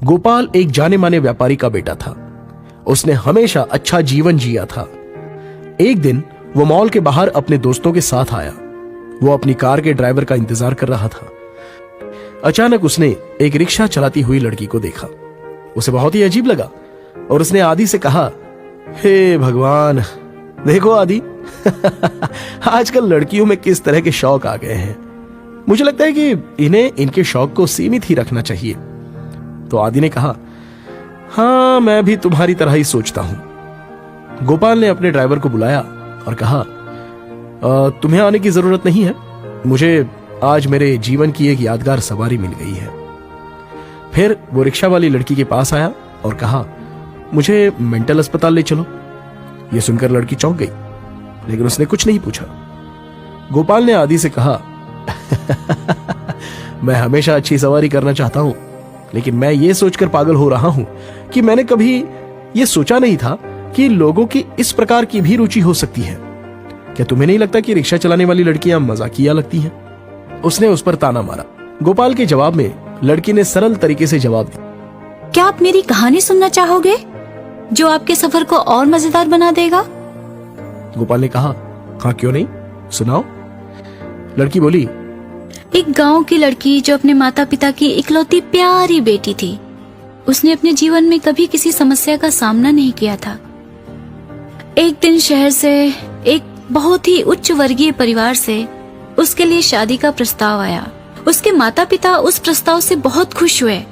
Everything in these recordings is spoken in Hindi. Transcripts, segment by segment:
गोपाल एक जाने माने व्यापारी का बेटा था। उसने हमेशा अच्छा जीवन जिया था। एक दिन वो मॉल के बाहर अपने दोस्तों के साथ आया। वो अपनी कार के ड्राइवर का इंतजार कर रहा था। अचानक उसने एक रिक्शा चलाती हुई लड़की को देखा। उसे बहुत ही अजीब लगा और उसने आदि से कहा, हे भगवान, देखो आदि आजकल लड़कियों में किस तरह के शौक आ गए हैं। मुझे लगता है कि इन्हें इनके शौक को सीमित ही रखना चाहिए। तो आदि ने कहा, हाँ, मैं भी तुम्हारी तरह ही सोचता हूं। गोपाल ने अपने ड्राइवर को बुलाया और कहा, तुम्हें आने की जरूरत नहीं है, मुझे आज मेरे जीवन की एक यादगार सवारी मिल गई है। फिर वो रिक्शा वाली लड़की के पास आया और कहा, मुझे मेंटल अस्पताल ले चलो। यह सुनकर लड़की चौंक गई, लेकिन उसने कुछ नहीं पूछा। गोपाल ने आदि से कहा, मैं हमेशा अच्छी सवारी करना चाहता हूं, लेकिन मैं ये सोचकर पागल हो रहा हूं कि मैंने कभी ये सोचा नहीं था कि लोगों की इस प्रकार की भी रुचि हो सकती है। क्या तुम्हें नहीं लगता कि रिक्शा चलाने वाली लड़कियां मजाकिया लगती हैं? उसने उस पर ताना मारा। गोपाल के जवाब में लड़की ने सरल तरीके से जवाब दिया, क्या आप मेरी कहानी सुनना चाहोगे जो आपके सफर को और मजेदार बना देगा? गोपाल ने कहा, हाँ, क्यों नहीं, सुनाओ। लड़की बोली, एक गांव की लड़की जो अपने माता पिता की इकलौती प्यारी बेटी थी। उसने अपने जीवन में कभी किसी समस्या का सामना नहीं किया था। एक दिन शहर से एक बहुत ही उच्च वर्गीय परिवार से उसके लिए शादी का प्रस्ताव आया। उसके माता पिता उस प्रस्ताव से बहुत खुश हुए।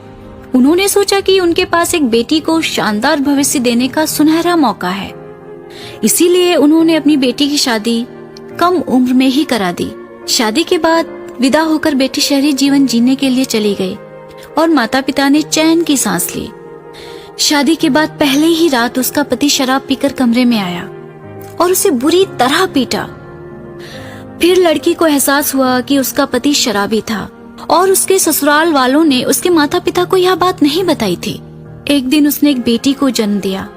उन्होंने सोचा कि उनके पास एक बेटी को शानदार भविष्य देने का सुनहरा मौका है। इसीलिए उन्होंने अपनी बेटी की शादी कम उम्र में ही करा दी। शादी के बाद विदा होकर बेटी शहरी जीवन जीने के लिए चली गई और माता पिता ने चैन की सांस ली। शादी के बाद पहले ही रात उसका पति शराब पीकर कमरे में आया और उसे बुरी तरह पीटा। फिर लड़की को एहसास हुआ कि उसका पति शराबी था और उसके ससुराल वालों ने उसके माता पिता को यह बात नहीं बताई थी। एक दिन उसने एक बेटी को जन्म दिया।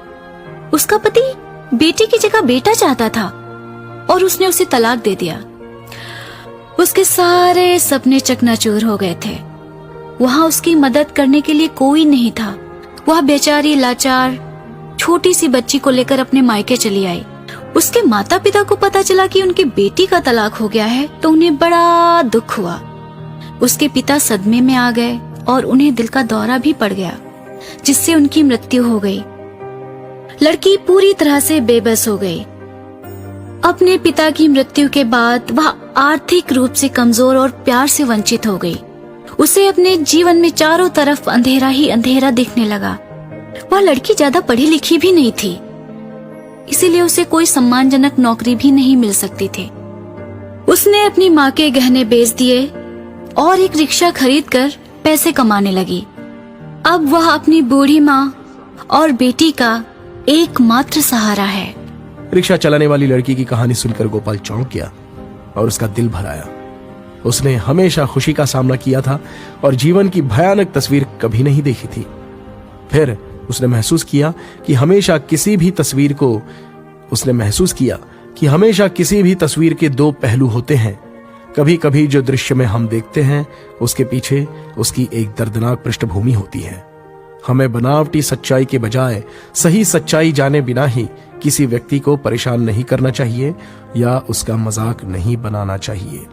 उसका पति बेटी की जगह बेटा चाहता था और उसने उसे तलाक दे दिया। उसके सारे सपने चकनाचूर हो गए थे। वहां उसकी मदद करने के लिए कोई नहीं था। वह बेचारी लाचार छोटी सी बच्ची को लेकर अपने मायके चली आई। उसके माता पिता को पता चला कि उनकी बेटी का तलाक हो गया है तो उन्हें बड़ा दुख हुआ। उसके पिता सदमे में आ गए और उन्हें दिल का दौरा भी पड़ गया, जिससे उनकी मृत्यु हो गई। लड़की पूरी तरह से बेबस हो गई। अपने पिता की मृत्यु के बाद वह आर्थिक रूप से कमजोर और प्यार से वंचित हो गई। उसे अपने जीवन में चारों तरफ अंधेरा ही अंधेरा दिखने लगा। वह लड़की ज्यादा पढ़ी लिखी भी नहीं थी, इसीलिए उसे कोई सम्मानजनक नौकरी भी नहीं मिल सकती थी। उसने अपनी माँ के गहने बेच दिए और एक रिक्शा खरीदकर पैसे कमाने लगी। अब वह अपनी बूढ़ी माँ और बेटी का एकमात्र सहारा है। रिक्शा चलाने वाली लड़की की कहानी सुनकर गोपाल चौंक गया और उसका दिल भर आया। उसने हमेशा खुशी का सामना किया था और जीवन की भयानक तस्वीर कभी नहीं देखी थी। फिर उसने महसूस किया कि हमेशा किसी भी तस्वीर के दो पहलू होते हैं। कभी कभी जो दृश्य में हम देखते हैं उसके पीछे उसकी एक दर्दनाक पृष्ठभूमि होती है। हमें बनावटी सच्चाई के बजाय सही सच्चाई जाने बिना ही किसी व्यक्ति को परेशान नहीं करना चाहिए या उसका मजाक नहीं बनाना चाहिए।